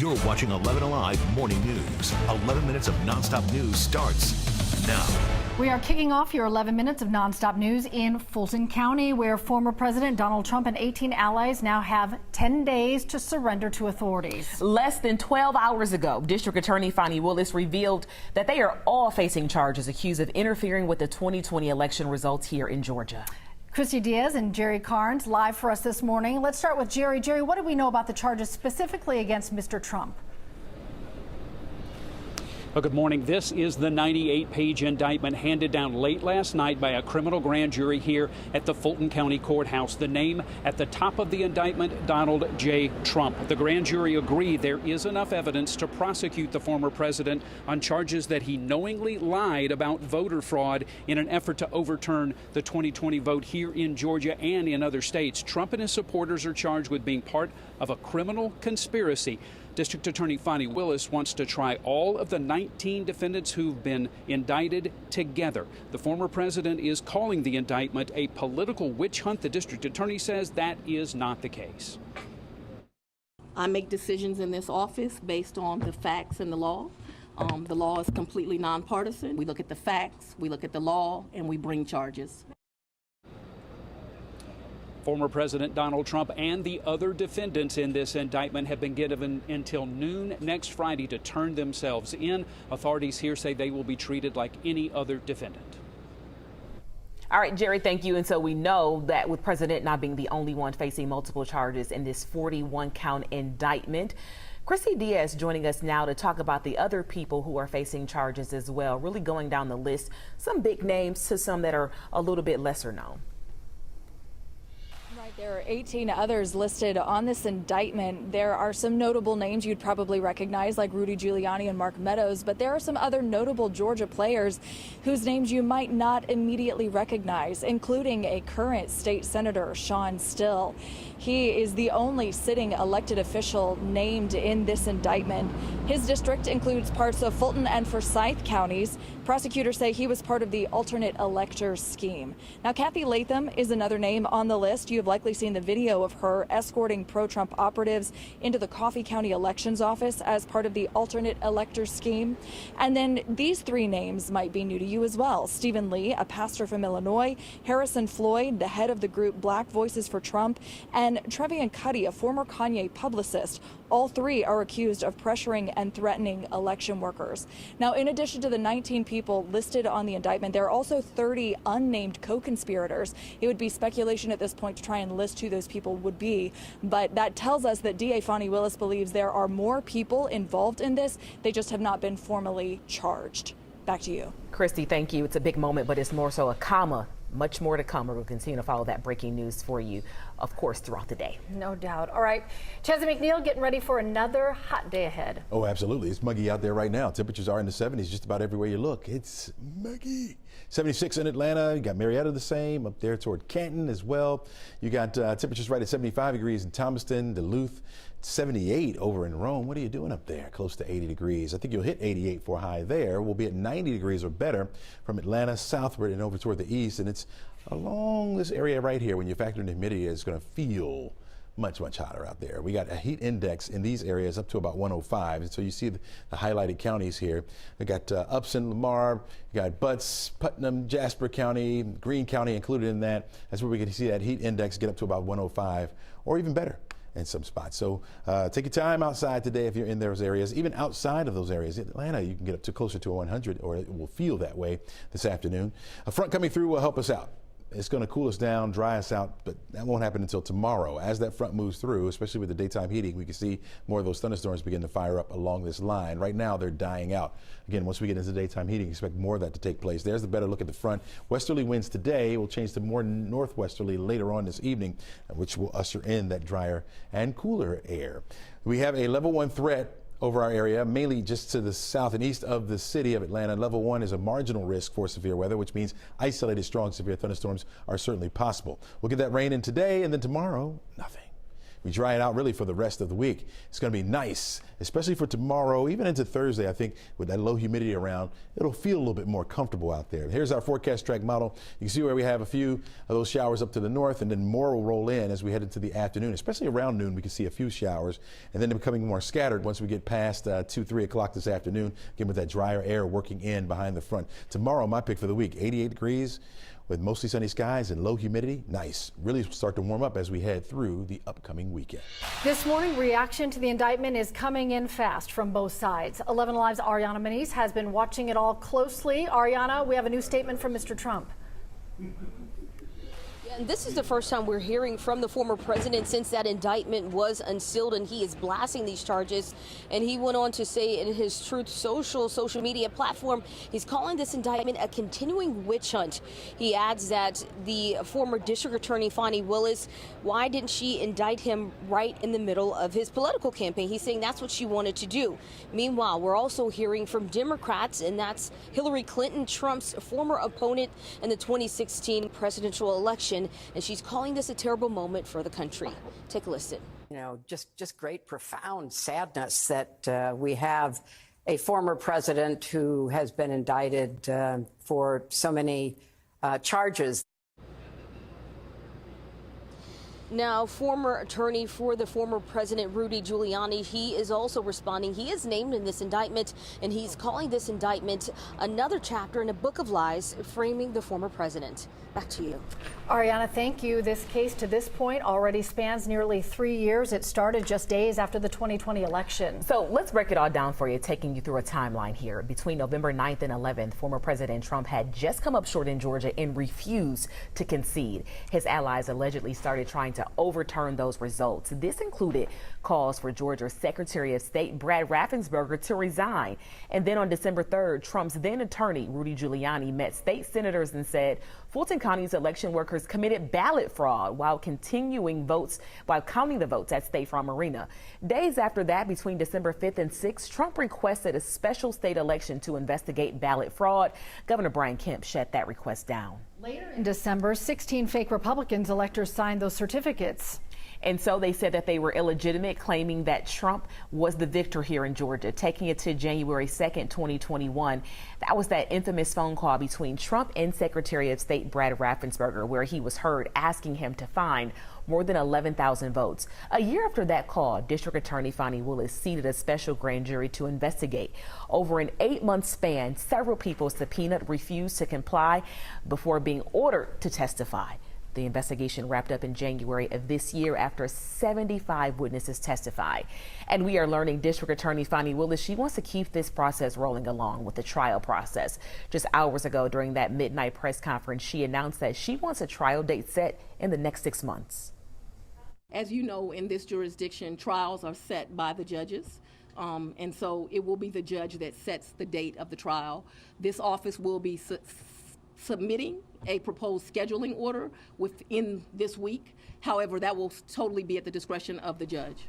You're watching 11 Alive Morning News. 11 minutes of nonstop news starts now. We are kicking off your 11 minutes of nonstop news in Fulton County, where former President Donald Trump and 18 allies now have 10 days to surrender to authorities. Less than 12 hours ago, District Attorney Fani Willis revealed that they are all facing charges accused of interfering with the 2020 election results here in Georgia. Christy Diaz and Jerry Carnes live for us this morning. Let's start with Jerry. Jerry, what do we know about the charges specifically against Mr. Trump? Well, good morning. This is the 98-page indictment handed down late last night by a criminal grand jury here at the Fulton County Courthouse. The name at the top of the indictment, Donald J. Trump. The grand jury agreed there is enough evidence to prosecute the former president on charges that he knowingly lied about voter fraud in an effort to overturn the 2020 vote here in Georgia and in other states. Trump and his supporters are charged with being part of a criminal conspiracy. District Attorney Fani Willis wants to try all of the 19 defendants who've been indicted together. The former president is calling the indictment a political witch hunt. The district attorney says that is not the case. I make decisions in this office based on the facts and the law. The law is completely nonpartisan. We look at the facts, we look at the law, and we bring charges. Former President Donald Trump and the other defendants in this indictment have been given until noon next Friday to turn themselves in. Authorities here say they will be treated like any other defendant. All right, Jerry, thank you. And so we know that with President not being the only one facing multiple charges in this 41-count indictment, Christy Diaz joining us now to talk about the other people who are facing charges as well, really going down the list, some big names to some that are a little bit lesser known. There are 18 others listed on this indictment. There are some notable names you'd probably recognize, like Rudy Giuliani and Mark Meadows, but there are some other notable Georgia players whose names you might not immediately recognize, including a current state senator, Sean Still. He is the only sitting elected official named in this indictment. His district includes parts of Fulton and Forsyth counties. Prosecutors say he was part of the alternate elector scheme. Now, Kathy Latham is another name on the list. You have likely seen the video of her escorting pro-Trump operatives into the Coffee County Elections Office as part of the alternate elector scheme. And then these three names might be new to you as well. Stephen Lee, a pastor from Illinois, Harrison Floyd, the head of the group Black Voices for Trump, and Trevian Cuddy, a former Kanye publicist. All three are accused of pressuring and threatening election workers. Now, in addition to the 19 people listed on the indictment, there are also 30 unnamed co-conspirators. It would be speculation at this point to try and list who those people would be, but that tells us that DA Fani Willis believes there are more people involved in this. They just have not been formally charged. Back to you. Christy, thank you. It's a big moment, but it's more so a comma. Much more to come. We'll continue to follow that breaking news for you, of course, throughout the day. No doubt. All right. Chelsea McNeil getting ready for another hot day ahead. Oh, absolutely. It's muggy out there right now. Temperatures are in the 70s just about everywhere you look. It's muggy. 76 in Atlanta. You got Marietta the same. Up there toward Canton as well. You got temperatures right at 75 degrees in Thomaston, Duluth. 78 over in Rome. What are you doing up there? Close to 80 degrees. I think you'll hit 88 for a high there. We'll be at 90 degrees or better from Atlanta southward and over toward the east. And it's along this area right here. When you factor in the humidity, it's going to feel much hotter out there. We got a heat index in these areas up to about 105. And so you see the highlighted counties here. We got Upson, Lamar, you got Butts, Putnam, Jasper County, Greene County included in that. That's where we can see that heat index get up to about 105 or even better in some spots. So take your time outside today if you're in those areas. Even outside of those areas, in Atlanta, you can get up to closer to 100, or it will feel that way this afternoon. A front coming through will help us out. It's going to cool us down, dry us out, but that won't happen until tomorrow. As that front moves through, especially with the daytime heating, we can see more of those thunderstorms begin to fire up along this line. Right now, they're dying out. Again, once we get into daytime heating, expect more of that to take place. There's the better look at the front. Westerly winds today will change to more northwesterly later on this evening, which will usher in that drier and cooler air. We have a level 1 threat over our area, mainly just to the south and east of the city of Atlanta. Level 1 is a marginal risk for severe weather, which means isolated strong severe thunderstorms are certainly possible. We'll get that rain in today, and then tomorrow, nothing. We dry it out really for the rest of the week. It's going to be nice, especially for tomorrow, even into Thursday. I think with that low humidity around, it'll feel a little bit more comfortable out there. Here's our forecast track model. You can see where we have a few of those showers up to the north, and then more will roll in as we head into the afternoon, especially around noon. We can see a few showers, and then they're becoming more scattered once we get past 2, 3 o'clock this afternoon, again with that drier air working in behind the front. Tomorrow, my pick for the week, 88 degrees with mostly sunny skies and low humidity. Nice. Really start to warm up as we head through the upcoming weekend. This morning, reaction to the indictment is coming in fast from both sides. 11 Alive's Ariana Manise has been watching it all closely. Ariana, we have a new statement from Mr. Trump. And this is the first time we're hearing from the former president since that indictment was unsealed, and he is blasting these charges. And he went on to say in his Truth social media platform, he's calling this indictment a continuing witch hunt. He adds that the former district attorney, Fani Willis, why didn't she indict him right in the middle of his political campaign? He's saying that's what she wanted to do. Meanwhile, we're also hearing from Democrats, and that's Hillary Clinton, Trump's former opponent in the 2016 presidential election. And she's calling this a terrible moment for the country. Take a listen. You know, just great, profound sadness that we have a former president who has been indicted for so many charges. Now, former attorney for the former president, Rudy Giuliani, he is also responding. He is named in this indictment, and he's calling this indictment another chapter in a book of lies framing the former president. Back to you. Ariana, thank you. This case to this point already spans nearly 3 years. It started just days after the 2020 election. So let's break it all down for you, taking you through a timeline here. Between November 9th and 11th, former President Trump had just come up short in Georgia and refused to concede. His allies allegedly started trying to overturn those results. This included calls for Georgia's Secretary of State Brad Raffensperger to resign. And then on December 3rd, Trump's then attorney, Rudy Giuliani, met state senators and said Fulton County's election workers committed ballot fraud while counting the votes at State Farm Arena. Days after that, between December 5th and 6th, Trump requested a special state election to investigate ballot fraud. Governor Brian Kemp shut that request down. Later in December, 16 fake Republicans electors signed those certificates. And so they said that they were illegitimate, claiming that Trump was the victor here in Georgia. Taking it to January 2nd, 2021, that was that infamous phone call between Trump and Secretary of State Brad Raffensperger, where he was heard asking him to find more than 11,000 votes. A year after that call, District Attorney Fani Willis seated a special grand jury to investigate. Over an 8-month span, several people subpoenaed refused to comply before being ordered to testify. The investigation wrapped up in January of this year after 75 witnesses testified. And we are learning District Attorney Fani Willis, she wants to keep this process rolling along with the trial process. Just hours ago during that midnight press conference, she announced that she wants a trial date set in the next 6 months. As you know, in this jurisdiction, trials are set by the judges. And so it will be the judge that sets the date of the trial. This office will be submitting a proposed scheduling order within this week. However, that will totally be at the discretion of the judge.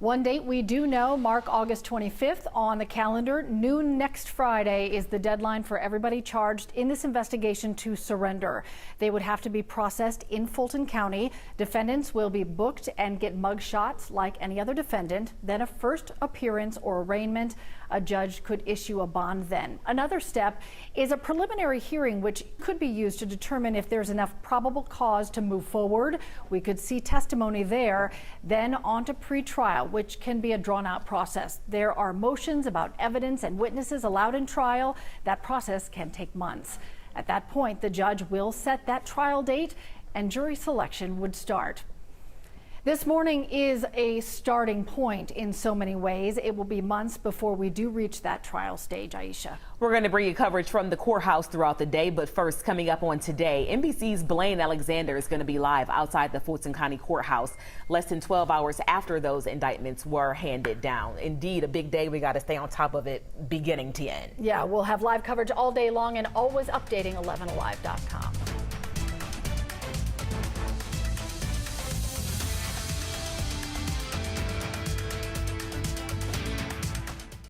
One date we do know, mark August 25th on the calendar. Noon next Friday is the deadline for everybody charged in this investigation to surrender. They would have to be processed in Fulton County. Defendants will be booked and get mug shots like any other defendant. Then a first appearance or arraignment. A judge could issue a bond then. Another step is a preliminary hearing, which could be used to determine if there's enough probable cause to move forward. We could see testimony there. Then on to pretrial, which can be a drawn-out process. There are motions about evidence and witnesses allowed in trial. That process can take months. At that point, the judge will set that trial date and jury selection would start. This morning is a starting point in so many ways. It will be months before we do reach that trial stage, Aisha. We're going to bring you coverage from the courthouse throughout the day. But first, coming up on today, NBC's Blaine Alexander is going to be live outside the Fulton County Courthouse less than 12 hours after those indictments were handed down. Indeed, a big day. We got to stay on top of it beginning to end. Yeah, we'll have live coverage all day long and always updating 11alive.com.